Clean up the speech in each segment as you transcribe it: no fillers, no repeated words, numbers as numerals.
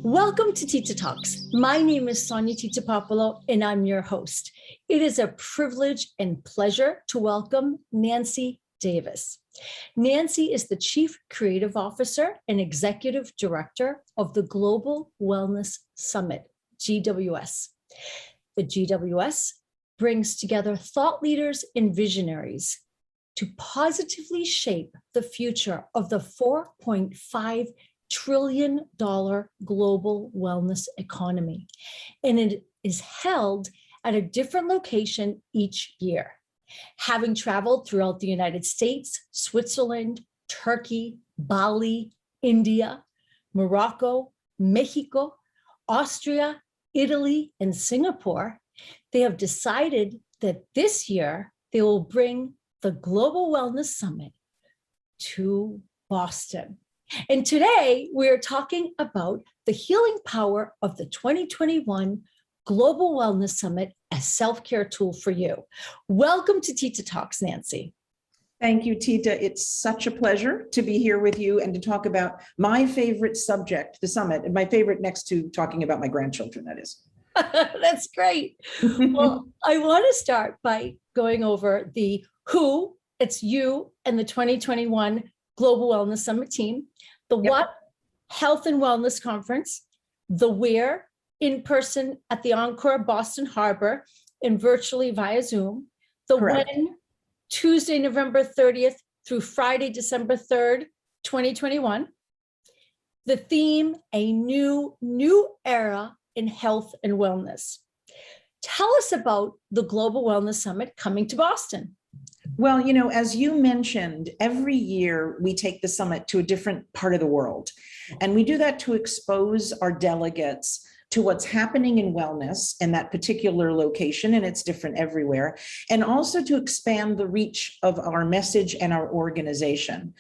Welcome to TITA Talks. My name is Sonia Tita and I'm your host. It is a privilege and pleasure to welcome Nancy Davis. Nancy is the Chief Creative Officer and Executive Director of the Global Wellness Summit, GWS. The GWS brings together thought leaders and visionaries to positively shape the future of the $4.5 trillion global wellness economy. And it is held at a different location each year. Having traveled throughout the United States, Switzerland, Turkey, Bali, India, Morocco, Mexico, Austria, Italy, and Singapore, they have decided that this year they will bring the Global Wellness Summit to Boston. And today we're talking about the healing power of the 2021 Global Wellness Summit, a self-care tool for you. Welcome to TITA Talks, Nancy. Thank you, Tita. It's such a pleasure to be here with you and to talk about my favorite subject, the summit, and my favorite next to talking about my grandchildren, that is. That's great. Well, I want to start by going over the who, it's you and the 2021 Global Wellness Summit team, the what, Health and Wellness Conference, the where, in person at the Encore Boston Harbor and virtually via Zoom, the when, Tuesday, November 30th through Friday, December 3rd, 2021, the theme, a new era in health and wellness. Tell us about the Global Wellness Summit coming to Boston. Well, you know, as you mentioned, every year we take the summit to a different part of the world. And we do that to expose our delegates to what's happening in wellness in that particular location, and it's different everywhere, and also to expand the reach of our message and our organization.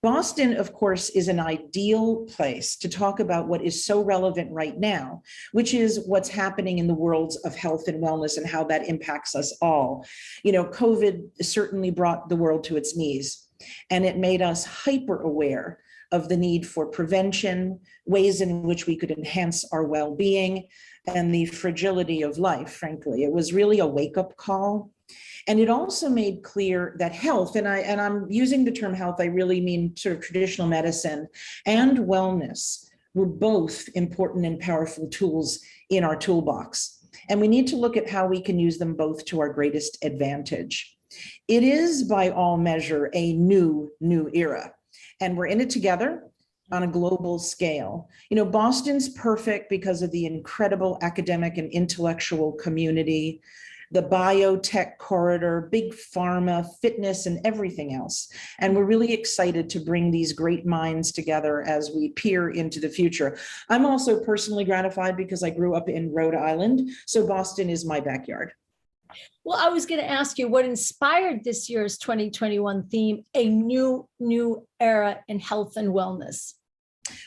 Boston, of course, is an ideal place to talk about what is so relevant right now, which is what's happening in the worlds of health and wellness and how that impacts us all. You know, COVID certainly brought the world to its knees, and it made us hyper aware of the need for prevention, ways in which we could enhance our well-being, and the fragility of life, frankly. It was really a wake-up call. And it also made clear that health, and I'm using the term health, I really mean sort of traditional medicine and wellness were both important and powerful tools in our toolbox. And we need to look at how we can use them both to our greatest advantage. It is by all measure a new era, and we're in it together on a global scale. You know, Boston's perfect because of the incredible academic and intellectual community, the biotech corridor, big pharma, fitness, and everything else. And we're really excited to bring these great minds together as we peer into the future. I'm also personally gratified because I grew up in Rhode Island, so Boston is my backyard. Well, I was going to ask you what inspired this year's 2021 theme, a new era in health and wellness.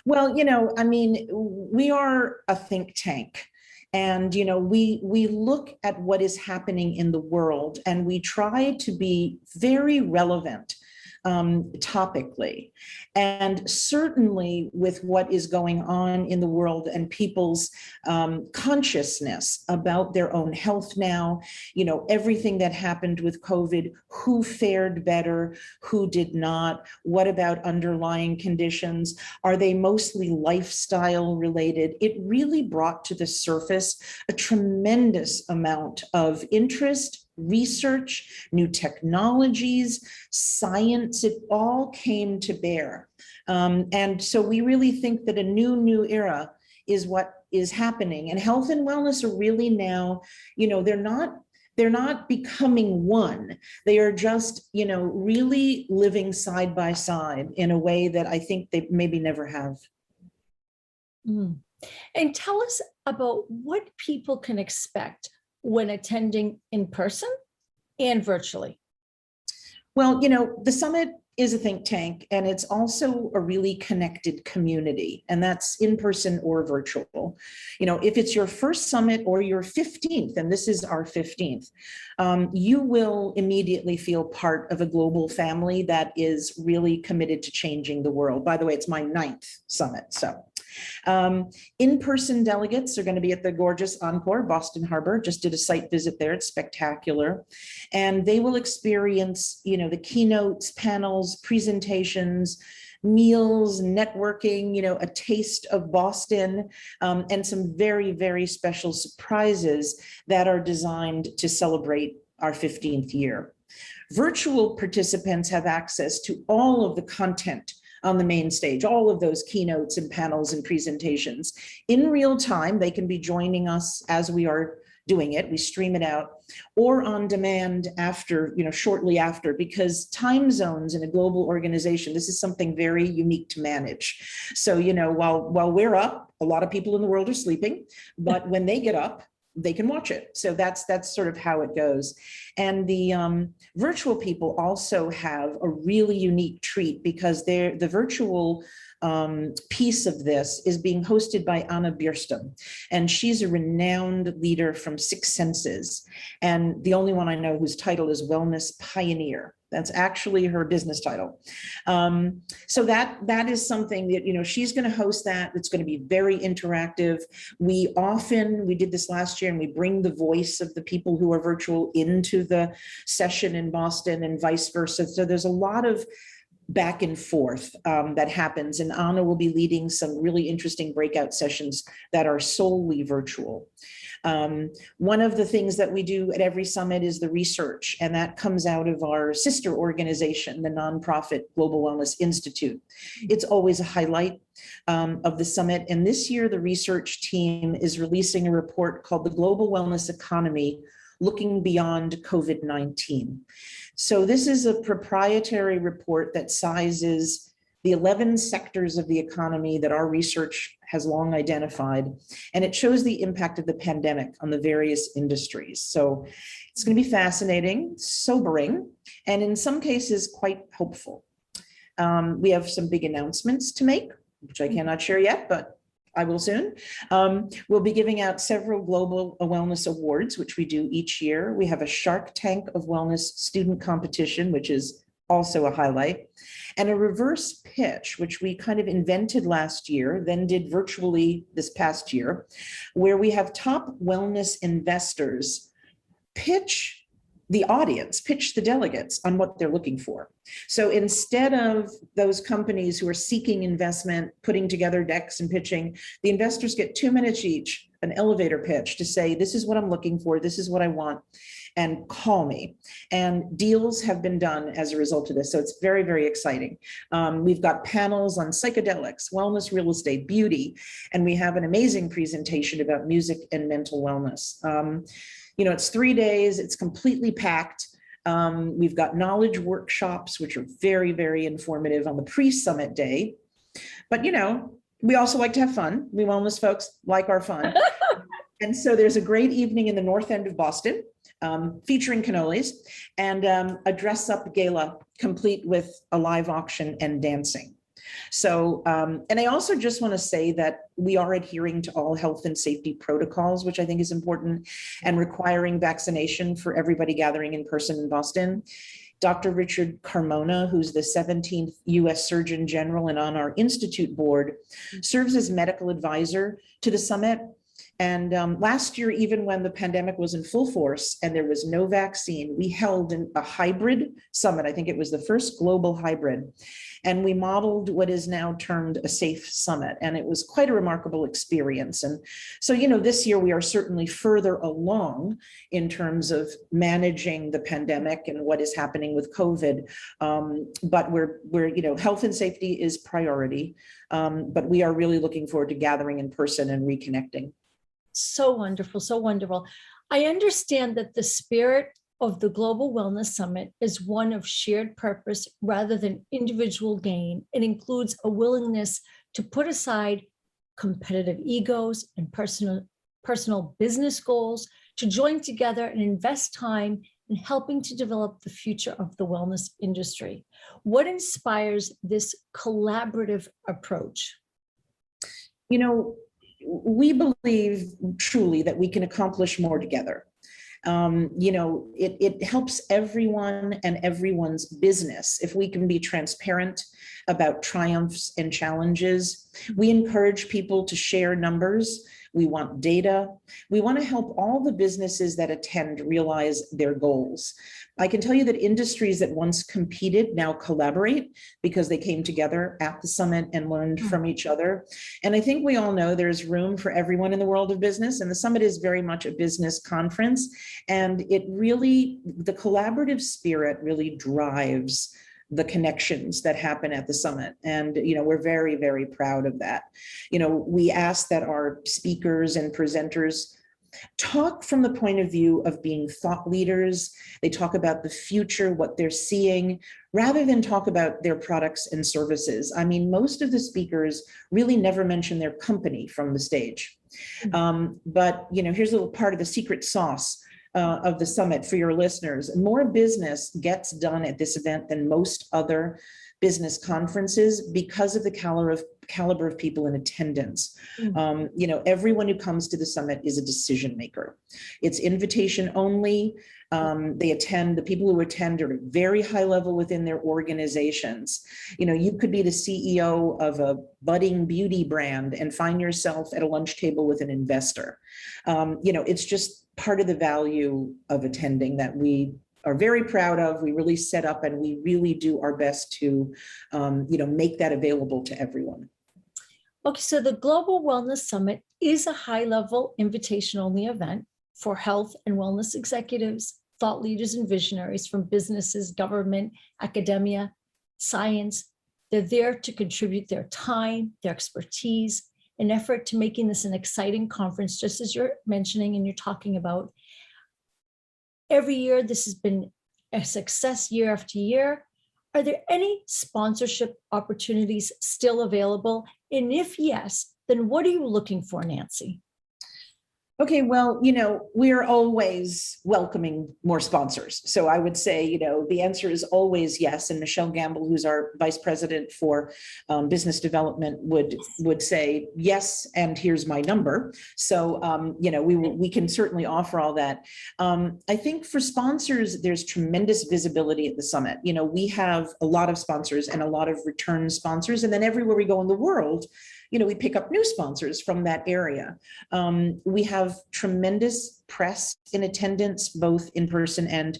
Well, you know, I mean, we are a think tank. And, you know, we look at what is happening in the world and we try to be very relevant topically. And certainly with what is going on in the world and people's consciousness about their own health now, you know, everything that happened with COVID, who fared better, who did not, what about underlying conditions? Are they mostly lifestyle related? It really brought to the surface a tremendous amount of interest, research, new technologies, science, it all came to bear. And so we really think that a new era is what is happening. And health and wellness are really now, you know, they're not becoming one. They are just, you know, really living side by side in a way that I think they maybe never have. And tell us about what people can expect when attending in person and virtually. Well, you know, the summit is a think tank, and it's also a really connected community, and that's in person or virtual. You know, if it's your first summit or your 15th, and this is our 15th, you will immediately feel part of a global family that is really committed to changing the world. By the way, it's my 9th summit, so In-person delegates are going to be at the gorgeous Encore, Boston Harbor. Just did a site visit there. It's spectacular. And they will experience, the keynotes, panels, presentations, meals, networking, a taste of Boston, and some very, very special surprises that are designed to celebrate our 15th year. Virtual participants have access to all of the content on the main stage, all of those keynotes and panels and presentations. In real time, they can be joining us as we are doing it. We stream it out, or on demand after, shortly after, because time zones in a global organization, this is something very unique to manage. So, while we're up, a lot of people in the world are sleeping, but when they get up, they can watch it. So that's sort of how it goes. And the virtual people also have a really unique treat, because the virtual piece of this is being hosted by Anna Bierstum, and she's a renowned leader from Six Senses, and the only one I know whose title is Wellness Pioneer. That's actually her business title. So that is something that, she's going to host that. It's going to be very interactive. We did this last year, and we bring the voice of the people who are virtual into the session in Boston and vice versa. So there's a lot of back and forth that happens, and Anna will be leading some really interesting breakout sessions that are solely virtual. One of the things that we do at every summit is the research, and that comes out of our sister organization, the nonprofit Global Wellness Institute. It's always a highlight of the summit, and this year the research team is releasing a report called The Global Wellness Economy, Looking Beyond COVID-19. So this is a proprietary report that sizes the 11 sectors of the economy that our research has long identified, and it shows the impact of the pandemic on the various industries. So it's going to be fascinating, sobering, and in some cases quite hopeful. We have some big announcements to make, which I cannot share yet, but I will soon. We'll be giving out several global wellness awards, which we do each year. We have a Shark Tank of Wellness student competition, which is also a highlight, and a reverse pitch, which we kind of invented last year, then did virtually this past year, where we have top wellness investors pitch the audience, pitch the delegates on what they're looking for. So instead of those companies who are seeking investment, putting together decks and pitching, the investors get 2 minutes each, an elevator pitch to say, this is what I'm looking for, this is what I want, and call me. And deals have been done as a result of this. So it's very, very exciting. We've got panels on psychedelics, wellness, real estate, beauty, and we have an amazing presentation about music and mental wellness. It's 3 days, it's completely packed. We've got knowledge workshops, which are very, very informative on the pre-summit day. But, we also like to have fun. We wellness folks like our fun. And so there's a great evening in the north end of Boston, featuring cannolis, and a dress-up gala complete with a live auction and dancing. So, and I also just want to say that we are adhering to all health and safety protocols, which I think is important, and requiring vaccination for everybody gathering in person in Boston. Dr. Richard Carmona, who's the 17th US Surgeon General and on our Institute board, serves as medical advisor to the summit. And last year, even when the pandemic was in full force and there was no vaccine, we held a hybrid summit. I think it was the first global hybrid. And we modeled what is now termed a safe summit. And it was quite a remarkable experience. And so, this year we are certainly further along in terms of managing the pandemic and what is happening with COVID. But we're health and safety is priority. But we are really looking forward to gathering in person and reconnecting. So wonderful, so wonderful. I understand that the spirit of the Global Wellness Summit is one of shared purpose rather than individual gain. It includes a willingness to put aside competitive egos and personal business goals to join together and invest time in helping to develop the future of the wellness industry. What inspires this collaborative approach? We believe truly that we can accomplish more together. It helps everyone and everyone's business if we can be transparent about triumphs and challenges. We encourage people to share numbers. We want data. We want to help all the businesses that attend realize their goals. I can tell you that industries that once competed now collaborate because they came together at the summit and learned from each other. And I think we all know there's room for everyone in the world of business, and the summit is very much a business conference. And the collaborative spirit really drives the connections that happen at the summit. And, we're very, very proud of that. We ask that our speakers and presenters talk from the point of view of being thought leaders. They talk about the future, what they're seeing, rather than talk about their products and services. I mean, most of the speakers really never mention their company from the stage. But here's a little part of the secret sauce of the summit for your listeners. More business gets done at this event than most other business conferences because of the caliber of people in attendance. Everyone who comes to the summit is a decision maker. It's invitation only. The people who attend are at a very high level within their organizations. You could be the CEO of a budding beauty brand and find yourself at a lunch table with an investor. It's just part of the value of attending that we are very proud of. We really set up and we really do our best to, make that available to everyone. Okay, so the Global Wellness Summit is a high-level invitation-only event for health and wellness executives, thought leaders, and visionaries from businesses, government, academia, science. They're there to contribute their time, their expertise, an effort to making this an exciting conference, just as you're mentioning and you're talking about. Every year, this has been a success year after year. Are there any sponsorship opportunities still available? And if yes, then what are you looking for, Nancy? Okay, well, we're always welcoming more sponsors. So I would say, the answer is always yes. And Michelle Gamble, who's our vice president for business development, would say yes. And here's my number. So, we can certainly offer all that. I think for sponsors, there's tremendous visibility at the summit. We have a lot of sponsors and a lot of return sponsors. And then everywhere we go in the world, we pick up new sponsors from that area. We have tremendous press in attendance, both in person and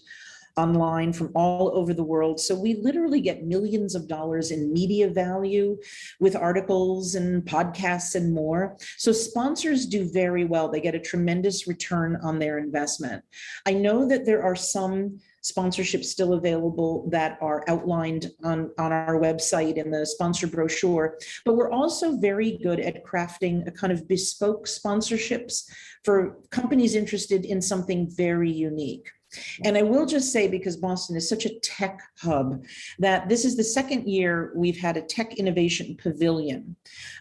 online from all over the world. So we literally get millions of dollars in media value with articles and podcasts and more. So sponsors do very well. They get a tremendous return on their investment. I know that there are some sponsorships still available that are outlined on our website in the sponsor brochure, but we're also very good at crafting a kind of bespoke sponsorships for companies interested in something very unique. And I will just say, because Boston is such a tech hub, that this is the second year we've had a tech innovation pavilion.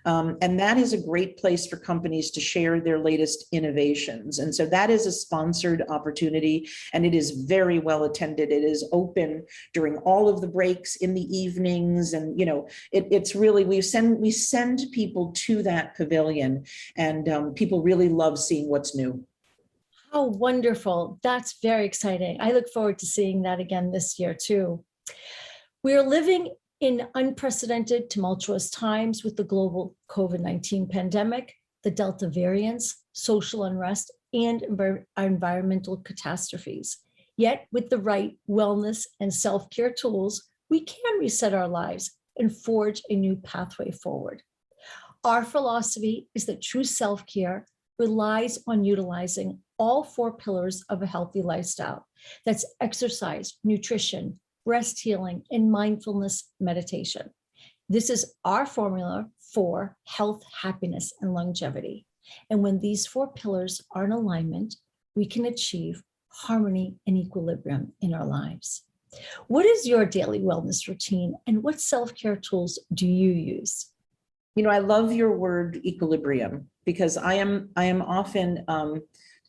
And that is a great place for companies to share their latest innovations. And so that is a sponsored opportunity, and it is very well attended. It is open during all of the breaks in the evenings. And, it's really, we send people to that pavilion, and people really love seeing what's new. How wonderful. That's very exciting. I look forward to seeing that again this year too. We are living in unprecedented, tumultuous times with the global COVID-19 pandemic, the Delta variants, social unrest, and environmental catastrophes. Yet with the right wellness and self-care tools, we can reset our lives and forge a new pathway forward. Our philosophy is that true self-care relies on utilizing all four pillars of a healthy lifestyle. That's exercise, nutrition, rest healing, and mindfulness meditation. This is our formula for health, happiness, and longevity. And when these four pillars are in alignment, we can achieve harmony and equilibrium in our lives. What is your daily wellness routine, and what self-care tools do you use? I love your word equilibrium, because I am often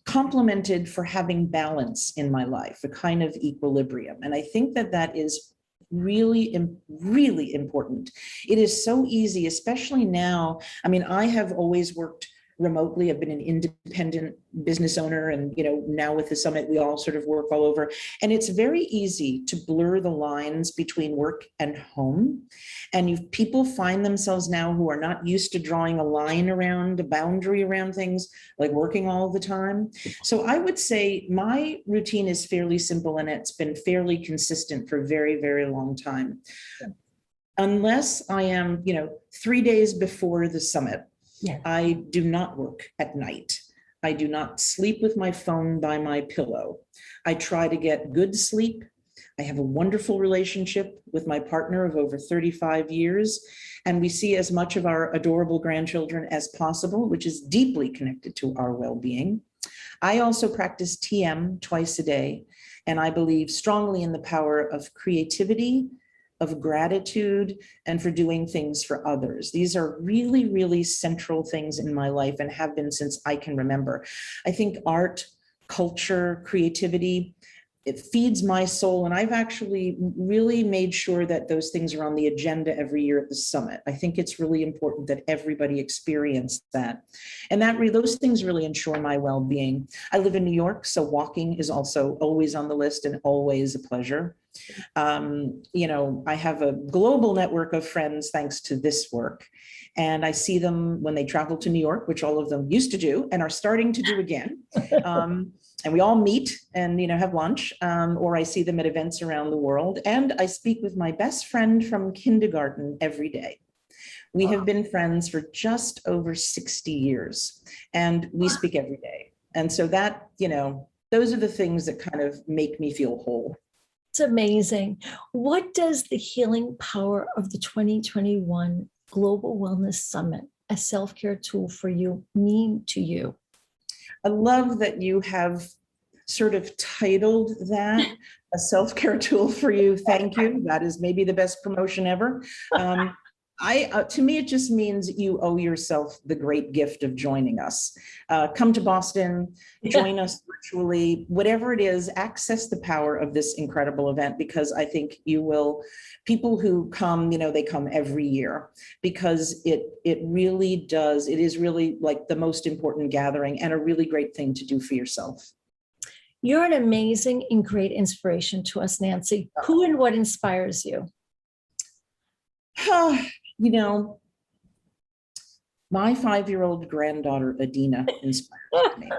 complimented for having balance in my life, a kind of equilibrium. And I think that is really, really important. It is so easy, especially now. I mean, I have always worked remotely. I've been an independent business owner, and now with the summit, we all sort of work all over. And it's very easy to blur the lines between work and home. And people find themselves now who are not used to drawing a line around, a boundary around things, like working all the time. So I would say my routine is fairly simple, and it's been fairly consistent for a very, very long time. Unless I am, 3 days before the summit, I do not work at night. I do not sleep with my phone by my pillow. I try to get good sleep. I have a wonderful relationship with my partner of over 35 years, and we see as much of our adorable grandchildren as possible, which is deeply connected to our well-being. I also practice TM twice a day, and I believe strongly in the power of creativity, of gratitude, and for doing things for others. These are really, really central things in my life and have been since I can remember. I think art, culture, creativity, it feeds my soul. And I've actually really made sure that those things are on the agenda every year at the summit. I think it's really important that everybody experience that. And those things really ensure my well-being. I live in New York, so walking is also always on the list and always a pleasure. I have a global network of friends thanks to this work. And I see them when they travel to New York, which all of them used to do and are starting to do again. And we all meet and, have lunch, or I see them at events around the world. And I speak with my best friend from kindergarten every day. We have been friends for just over 60 years, and we speak every day. And so that, those are the things that kind of make me feel whole. It's amazing. What does the healing power of the 2021 Global Wellness Summit, a self-care tool for you, mean to you? I love that you have sort of titled that a self-care tool for you. Thank you. That is maybe the best promotion ever. To me, it just means you owe yourself the great gift of joining us. Come to Boston, join us virtually, whatever it is, access the power of this incredible event, because I think you will, people who come, they come every year, because it really does, it is really like the most important gathering and a really great thing to do for yourself. You're an amazing and great inspiration to us, Nancy. Who and what inspires you? My 5-year-old granddaughter, Adina, inspires me.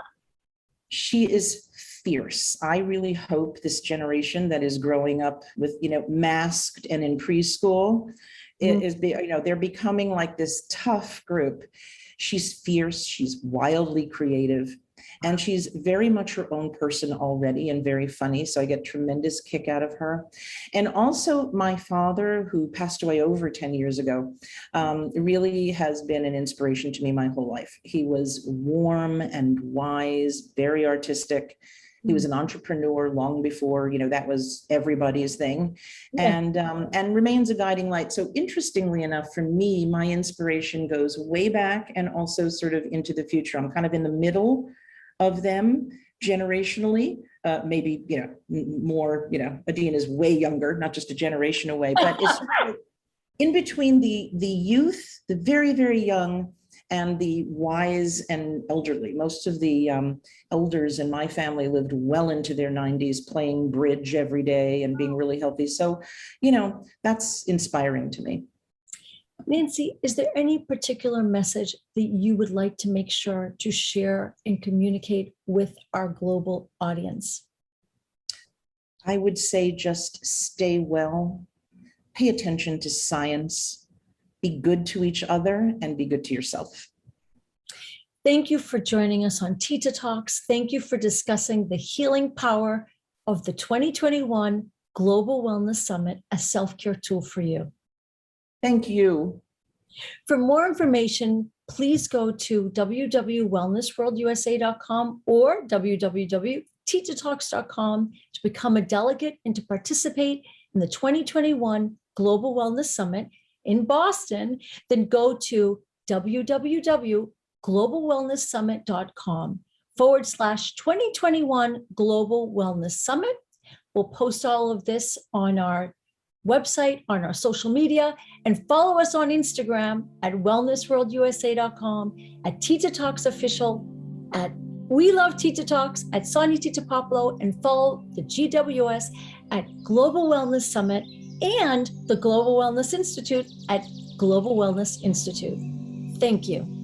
She is fierce. I really hope this generation that is growing up with, masked and in preschool, they're becoming like this tough group. She's fierce. She's wildly creative. And she's very much her own person already and very funny. So I get tremendous kick out of her. And also my father, who passed away over 10 years ago, really has been an inspiration to me my whole life. He was warm and wise, very artistic. He was an entrepreneur long before, that was everybody's thing, and remains a guiding light. So interestingly enough, for me, my inspiration goes way back and also sort of into the future. I'm kind of in the middle of them generationally, maybe, more, Adina is way younger, not just a generation away, but it's sort of in between the youth, the very, very young, and the wise and elderly. Most of the elders in my family lived well into their 90s, playing bridge every day and being really healthy. So, that's inspiring to me. Nancy, is there any particular message that you would like to make sure to share and communicate with our global audience? I would say just stay well, pay attention to science, be good to each other, and be good to yourself. Thank you for joining us on TITA Talks. Thank you for discussing the healing power of the 2021 Global Wellness Summit, a self-care tool for you. Thank you. For more information, please go to www.wellnessworldusa.com or www.titatalks.com to become a delegate and to participate in the 2021 Global Wellness Summit in Boston. Then go to www.globalwellnesssummit.com/2021 Global Wellness Summit. We'll post all of this on our website, on our social media, and follow us on Instagram at wellnessworldusa.com, at TITA Talks Official, at We Love TITA Talks, at Sonia Tita Popolo, and follow the GWS at Global Wellness Summit and the Global Wellness Institute at Global Wellness Institute. Thank you.